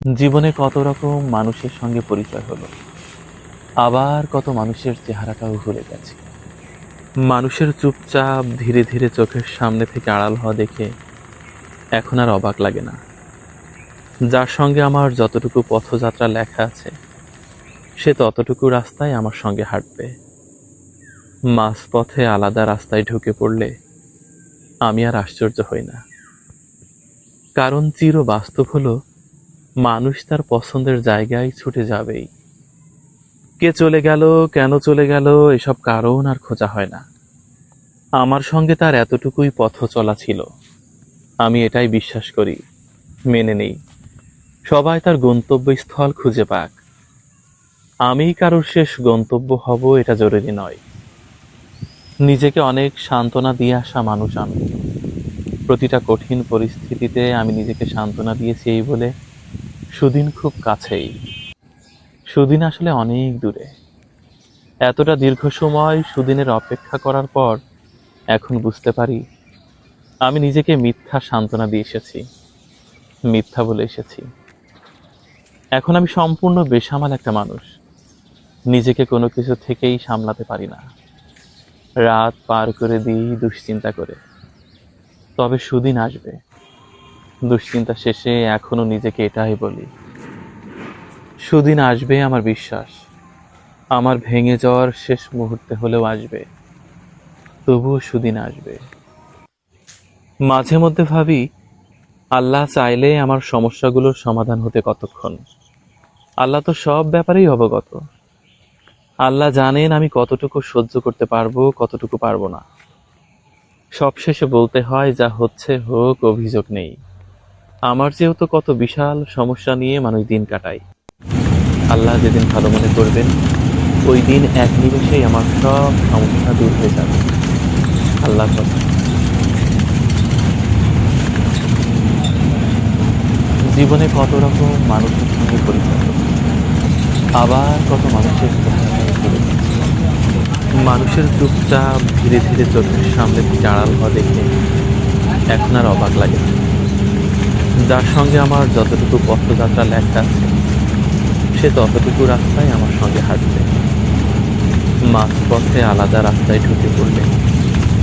জীবনে কত রকম মানুষের সঙ্গে পরিচয় হলো, আবার কত মানুষের চেহারাটাও ভুলে গেছি। মানুষের চুপচাপ ধীরে ধীরে চোখের সামনে থেকে আড়াল হওয়া দেখে এখন আর অবাক লাগে না। যার সঙ্গে আমার যতটুকু পথযাত্রা লেখা আছে, সে ততটুকু রাস্তায় আমার সঙ্গে হাঁটবে। মাঝপথে আলাদা রাস্তায় ঢুকে পড়লে আমি আর আশ্চর্য হই না, কারণ চির বাস্তব হলো মানুষ তার পছন্দের জায়গায় ছুটে যাবেই। কে চলে গেল, কেন চলে গেল, এসব কারণ আর খোঁজা হয় না। আমার সঙ্গে তার এতটুকুই পথ চলা ছিল, আমি এটাই বিশ্বাস করি, মেনে নেই। সবাই তার গন্তব্যস্থল খুঁজে পাক, আমি কারোর শেষ গন্তব্য হব এটা জরুরি নয়। নিজেকে অনেক সান্ত্বনা দিয়ে আসা মানুষ আমি। প্রতিটা কঠিন পরিস্থিতিতে আমি নিজেকে সান্ত্বনা দিয়েছি এই বলে সুদিন খুব কাছেই। সুদিন আসলে অনেক দূরে। এতটা দীর্ঘ সময় সুদিনের অপেক্ষা করার পর এখন বুঝতে পারি আমি নিজেকে মিথ্যা সান্ত্বনা দিয়ে এসেছি, মিথ্যা বলে এসেছি। এখন আমি সম্পূর্ণ বেসামাল একটা মানুষ, নিজেকে কোনো কিছু থেকেই সামলাতে পারি না। রাত পার করে দিই দুশ্চিন্তা করে। তবে সুদিন আসবে, দুশ্চিন্তা শেষে এখনো নিজেকে এটাই বলি, সুদিন আসবে আমার বিশ্বাস। আমার ভেঙে যাওয়ার শেষ মুহূর্তে হলেও আসবে, তবুও সুদিন আসবে। মাঝে মধ্যে ভাবি, আল্লাহ চাইলে আমার সমস্যাগুলোর সমাধান হতে কতক্ষণ। আল্লাহ তো সব ব্যাপারেই অবগত। আল্লাহ জানেন আমি কতটুকু সহ্য করতে পারবো, কতটুকু পারবো না। সবশেষে বলতে হয় যা হচ্ছে হোক, অভিযোগ নেই। আমার যেহেতু কত বিশাল সমস্যা নিয়ে মানুষ দিন কাটায়। আল্লাহ যেদিন ভালো মনে করবেন, ওই দিন এক নিমেষেই আমার সব সমস্যা দূর হয়ে যাবে। আল্লাহ কথা। জীবনে কত রকম মানুষের সঙ্গে পরিচয় হলো, আবার কত মানুষের চেহারাটাও ভুলে গেছি। মানুষের চুপচাপ ধীরে ধীরে চোখের সামনে থেকে আড়াল হওয়া দেখে এখন আর অবাক লাগে না। যার সঙ্গে আমার যতটুকু পথযাত্রা লেখা আছে, সে ততটুকু রাস্তায় আমার সঙ্গে হাঁটবে। মাঝপথে আলাদা রাস্তায় ঢুকে পড়লে